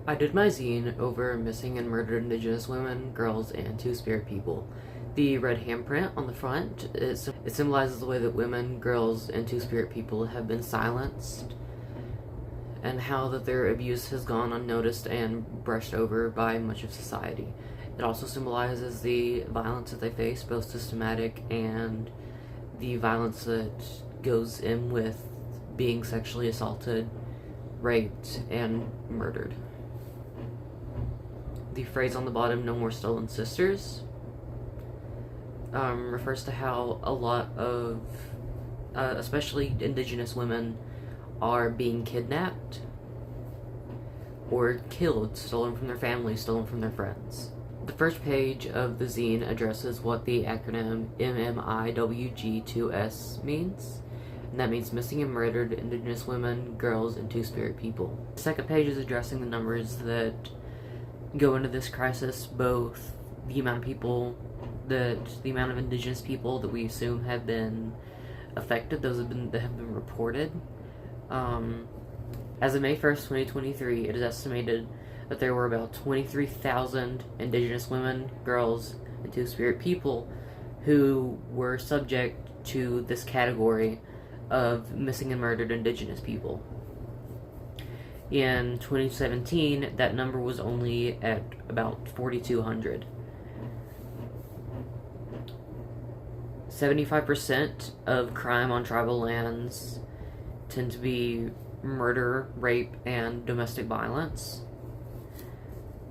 I did my zine over missing and murdered Indigenous women, girls, and Two-Spirit people. The red handprint on the front, it symbolizes the way that women, girls, and Two-Spirit people have been silenced, and how that their abuse has gone unnoticed and brushed over by much of society. It also symbolizes the violence that they face, both systematic and the violence that goes in with being sexually assaulted, raped, and murdered. The phrase on the bottom, "No more stolen sisters," refers to how a lot of, especially Indigenous women, are being kidnapped or killed, stolen from their families, stolen from their friends. The first page of the zine addresses what the acronym MMIWG2S means, and that means missing and murdered Indigenous women, girls, and Two-Spirit people. The second page is addressing the numbers that go into this crisis, both the amount of Indigenous people that we assume have been affected, that have been reported. As of May 1st, 2023, it is estimated that there were about 23,000 Indigenous women, girls, and Two-Spirit people who were subject to this category of missing and murdered Indigenous people. In 2017, that number was only at about 4,200. 75% of crime on tribal lands tend to be murder, rape, and domestic violence.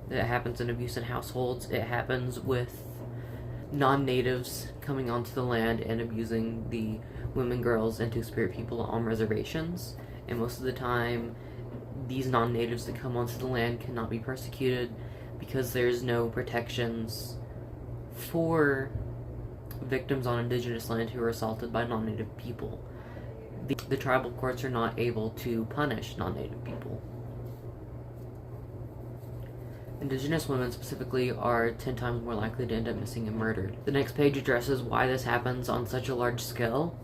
It happens in abuse in households. It happens with non-natives coming onto the land and abusing the women, girls, and Two-Spirit people on reservations. And most of the time, these non-natives that come onto the land cannot be persecuted because there's no protections for victims on Indigenous land who are assaulted by non-native people. The tribal courts are not able to punish non-native people. Indigenous women specifically are 10 times more likely to end up missing and murdered. The next page addresses why this happens on such a large scale,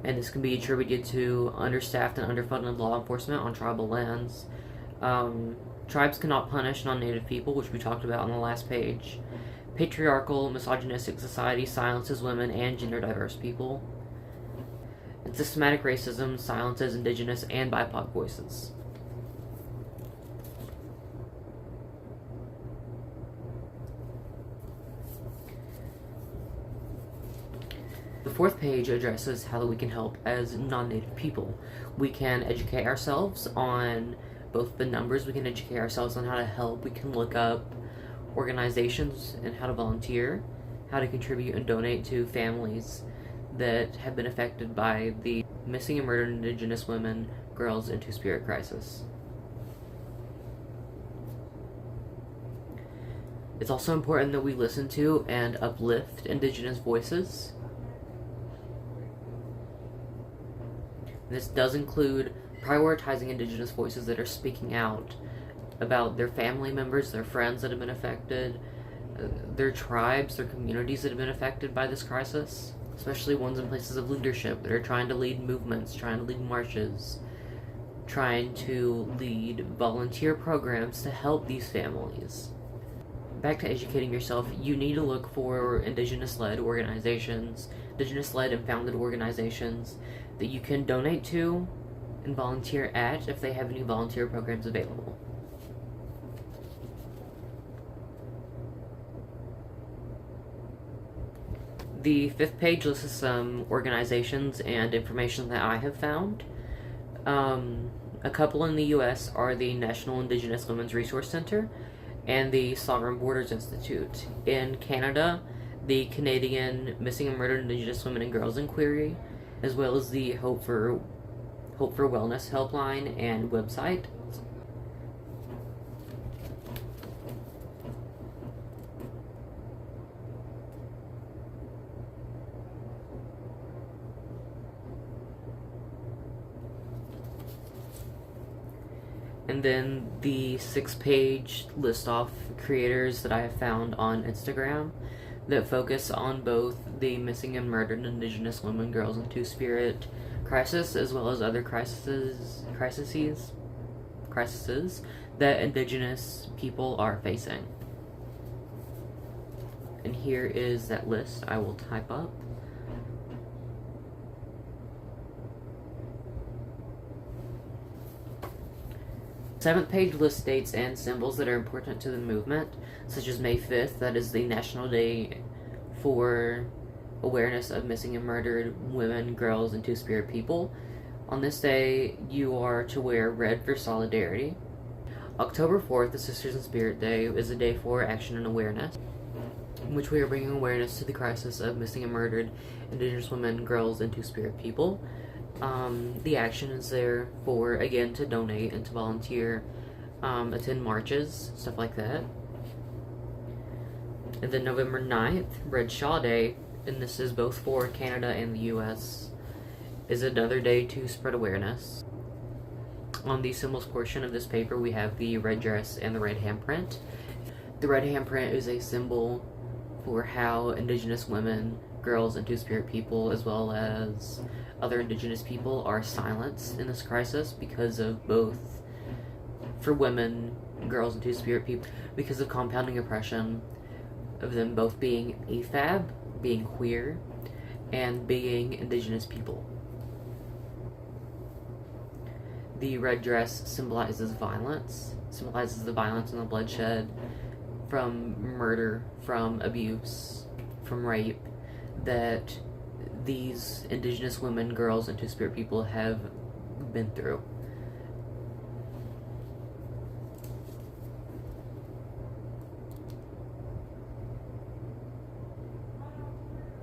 and this can be attributed to understaffed and underfunded law enforcement on tribal lands. Tribes cannot punish non-native people, which we talked about on the last page. Patriarchal, misogynistic society silences women and gender-diverse people. And systematic racism silences Indigenous and BIPOC voices. The fourth page addresses how we can help as non-native people. We can educate ourselves on both the numbers, we can educate ourselves on how to help, we can look up organizations and how to volunteer, how to contribute and donate to families that have been affected by the missing and murdered Indigenous women, girls, and Two-Spirit crisis. It's also important that we listen to and uplift Indigenous voices. This does include prioritizing Indigenous voices that are speaking out about their family members, their friends that have been affected, their tribes, their communities that have been affected by this crisis, especially ones in places of leadership that are trying to lead movements, trying to lead marches, trying to lead volunteer programs to help these families. Back to educating yourself, you need to look for Indigenous-led organizations, Indigenous-led and founded organizations that you can donate to and volunteer at if they have any volunteer programs available. The fifth page lists some organizations and information that I have found. A couple in the U.S. are the National Indigenous Women's Resource Center and the Sovereign Borders Institute. In Canada, the Canadian Missing and Murdered Indigenous Women and Girls Inquiry, as well as the Hope for Wellness helpline and website. And then the 6-page list off creators that I have found on Instagram that focus on both the missing and murdered Indigenous women, girls, and Two-Spirit crisis, as well as other crises. crises that Indigenous people are facing. And here is that list I will type up. Seventh page lists dates and symbols that are important to the movement, such as May 5th, that is the National Day for Awareness of Missing and Murdered Women, Girls, and Two-Spirit People. On this day, you are to wear red for solidarity. October 4th, the Sisters in Spirit Day, is a day for action and awareness, in which we are bringing awareness to the crisis of missing and murdered Indigenous women, girls, and Two-Spirit people. The action is there for, again, to donate and to volunteer, attend marches, stuff like that. And then November 9th, Red Shaw Day, and this is both for Canada and the US, is another day to spread awareness. On the symbols portion of this paper, we have the red dress and the red handprint. The red handprint is a symbol for how Indigenous women, girls, and Two-Spirit people, as well as other Indigenous people, are silenced in this crisis because of both, for women, girls, and Two-Spirit people, because of compounding oppression of them both being AFAB, being queer, and being Indigenous people. The red dress symbolizes violence, symbolizes the violence and the bloodshed from murder, from abuse, from rape, that these Indigenous women, girls, and Two-Spirit people have been through.